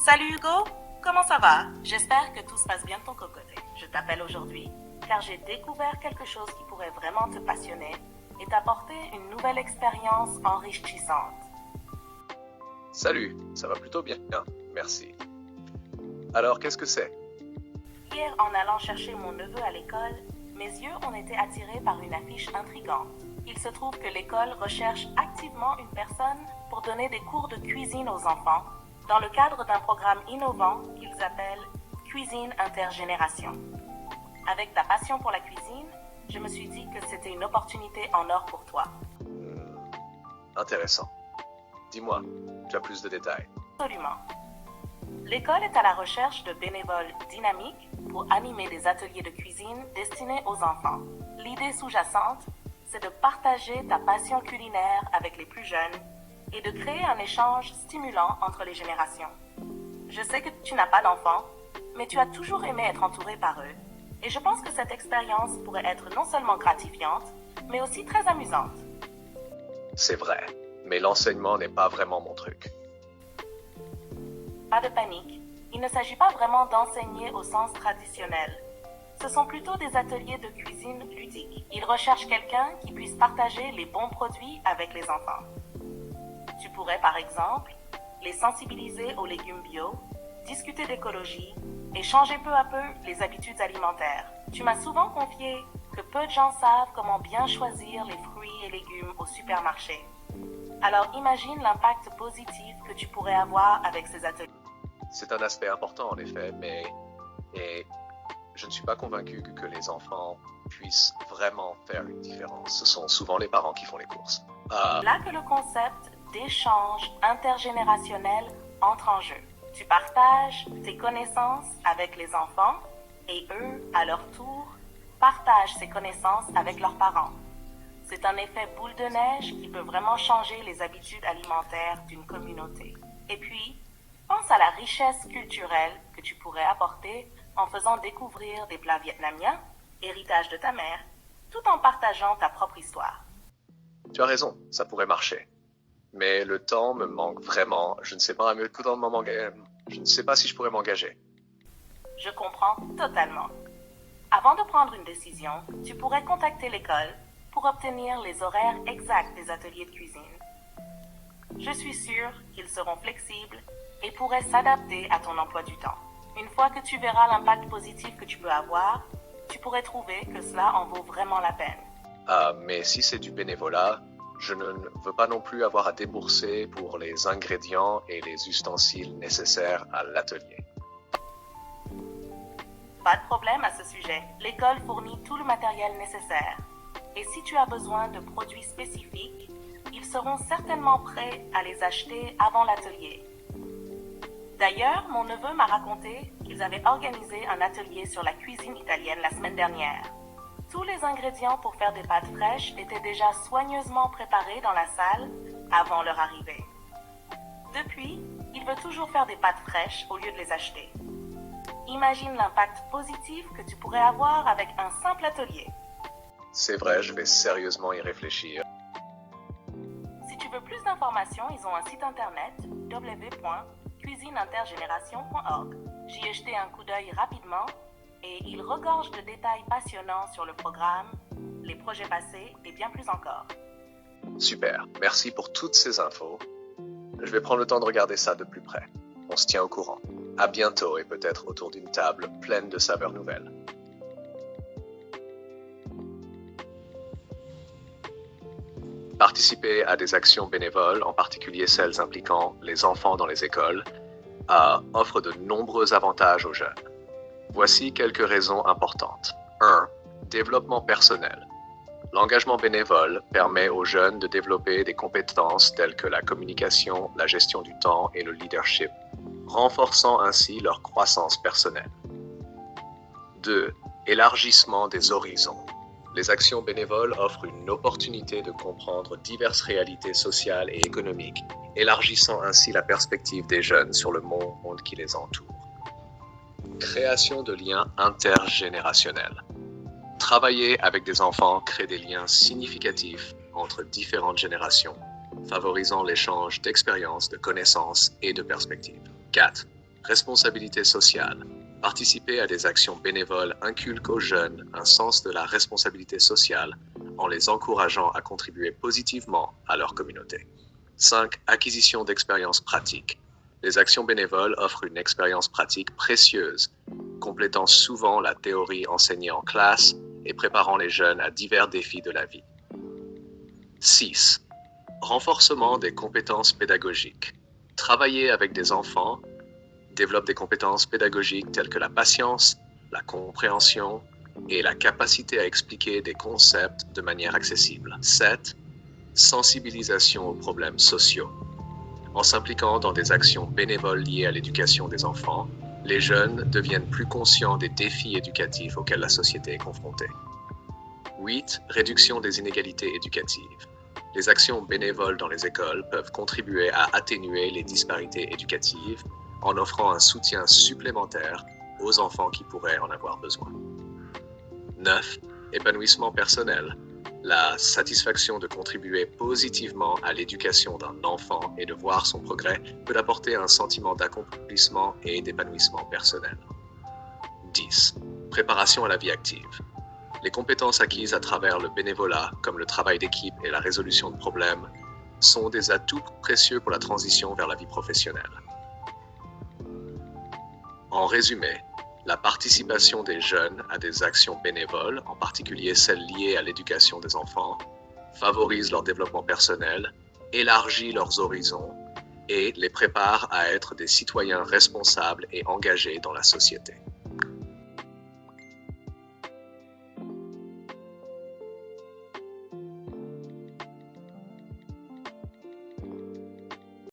Salut Hugo, comment ça va? J'espère que tout se passe bien de ton côté. Je t'appelle aujourd'hui car j'ai découvert quelque chose qui pourrait vraiment te passionner et t'apporter une nouvelle expérience enrichissante. Salut, ça va plutôt bien, merci. Alors, qu'est-ce que c'est? Hier, en allant chercher mon neveu à l'école, mes yeux ont été attirés par une affiche intrigante. Il se trouve que l'école recherche activement une personne pour donner des cours de cuisine aux enfants dans le cadre d'un programme innovant qu'ils appellent Cuisine Intergénération. Avec ta passion pour la cuisine, je me suis dit que c'était une opportunité en or pour toi. Intéressant. Dis-moi, tu as plus de détails. Absolument. L'école est à la recherche de bénévoles dynamiques pour animer des ateliers de cuisine destinés aux enfants. L'idée sous-jacente, c'est de partager ta passion culinaire avec les plus jeunes et de créer un échange stimulant entre les générations. Je sais que tu n'as pas d'enfants, mais tu as toujours aimé être entouré par eux. Et je pense que cette expérience pourrait être non seulement gratifiante, mais aussi très amusante. C'est vrai, mais l'enseignement n'est pas vraiment mon truc. Pas de panique, il ne s'agit pas vraiment d'enseigner au sens traditionnel. Ce sont plutôt des ateliers de cuisine ludique. Ils recherchent quelqu'un qui puisse partager les bons produits avec les enfants. Tu pourrais par exemple les sensibiliser aux légumes bio, discuter d'écologie et changer peu à peu les habitudes alimentaires. Tu m'as souvent confié que peu de gens savent comment bien choisir les fruits et légumes au supermarché. Alors imagine l'impact positif que tu pourrais avoir avec ces ateliers. C'est un aspect important en effet, mais je ne suis pas convaincu que les enfants puissent vraiment faire une différence. Ce sont souvent les parents qui font les courses. Là que le concept d'échange intergénérationnel entre en jeu. Tu partages tes connaissances avec les enfants et eux, à leur tour, partagent ces connaissances avec leurs parents. C'est un effet boule de neige qui peut vraiment changer les habitudes alimentaires d'une communauté. Et puis, pense à la richesse culturelle que tu pourrais apporter en faisant découvrir des plats vietnamiens, héritage de ta mère, tout en partageant ta propre histoire. Tu as raison, ça pourrait marcher. Mais le temps me manque vraiment. Je ne sais pas Je ne sais pas si je pourrais m'engager. Je comprends totalement. Avant de prendre une décision, tu pourrais contacter l'école pour obtenir les horaires exacts des ateliers de cuisine. Je suis sûre qu'ils seront flexibles et pourraient s'adapter à ton emploi du temps. Une fois que tu verras l'impact positif que tu peux avoir, tu pourrais trouver que cela en vaut vraiment la peine. Mais si c'est du bénévolat, je ne veux pas non plus avoir à débourser pour les ingrédients et les ustensiles nécessaires à l'atelier. Pas de problème à ce sujet. L'école fournit tout le matériel nécessaire. Et si tu as besoin de produits spécifiques, ils seront certainement prêts à les acheter avant l'atelier. D'ailleurs, mon neveu m'a raconté qu'ils avaient organisé un atelier sur la cuisine italienne la semaine dernière. Tous les ingrédients pour faire des pâtes fraîches étaient déjà soigneusement préparés dans la salle avant leur arrivée. Depuis, il veut toujours faire des pâtes fraîches au lieu de les acheter. Imagine l'impact positif que tu pourrais avoir avec un simple atelier. C'est vrai, je vais sérieusement y réfléchir. Si tu veux plus d'informations, ils ont un site internet www.cuisineintergénération.org. J'y ai jeté un coup d'œil rapidement et il regorge de détails passionnants sur le programme, les projets passés et bien plus encore. Super, merci pour toutes ces infos. Je vais prendre le temps de regarder ça de plus près. On se tient au courant. À bientôt et peut-être autour d'une table pleine de saveurs nouvelles. Participer à des actions bénévoles, en particulier celles impliquant les enfants dans les écoles, offre de nombreux avantages aux jeunes. Voici quelques raisons importantes. 1. Développement personnel. L'engagement bénévole permet aux jeunes de développer des compétences telles que la communication, la gestion du temps et le leadership, renforçant ainsi leur croissance personnelle. 2. Élargissement des horizons. Les actions bénévoles offrent une opportunité de comprendre diverses réalités sociales et économiques, élargissant ainsi la perspective des jeunes sur le monde qui les entoure. Création de liens intergénérationnels. Travailler avec des enfants crée des liens significatifs entre différentes générations, favorisant l'échange d'expériences, de connaissances et de perspectives. 4. Responsabilité sociale. Participer à des actions bénévoles inculque aux jeunes un sens de la responsabilité sociale en les encourageant à contribuer positivement à leur communauté. 5. Acquisition d'expériences pratiques. Les actions bénévoles offrent une expérience pratique précieuse, complétant souvent la théorie enseignée en classe et préparant les jeunes à divers défis de la vie. 6. Renforcement des compétences pédagogiques. Travailler avec des enfants développe des compétences pédagogiques telles que la patience, la compréhension et la capacité à expliquer des concepts de manière accessible. 7. Sensibilisation aux problèmes sociaux. En s'impliquant dans des actions bénévoles liées à l'éducation des enfants, les jeunes deviennent plus conscients des défis éducatifs auxquels la société est confrontée. 8. Réduction des inégalités éducatives. Les actions bénévoles dans les écoles peuvent contribuer à atténuer les disparités éducatives en offrant un soutien supplémentaire aux enfants qui pourraient en avoir besoin. 9. Épanouissement personnel. La satisfaction de contribuer positivement à l'éducation d'un enfant et de voir son progrès peut apporter un sentiment d'accomplissement et d'épanouissement personnel. 10. Préparation à la vie active. Les compétences acquises à travers le bénévolat, comme le travail d'équipe et la résolution de problèmes, sont des atouts précieux pour la transition vers la vie professionnelle. En résumé, la participation des jeunes à des actions bénévoles, en particulier celles liées à l'éducation des enfants, favorise leur développement personnel, élargit leurs horizons et les prépare à être des citoyens responsables et engagés dans la société.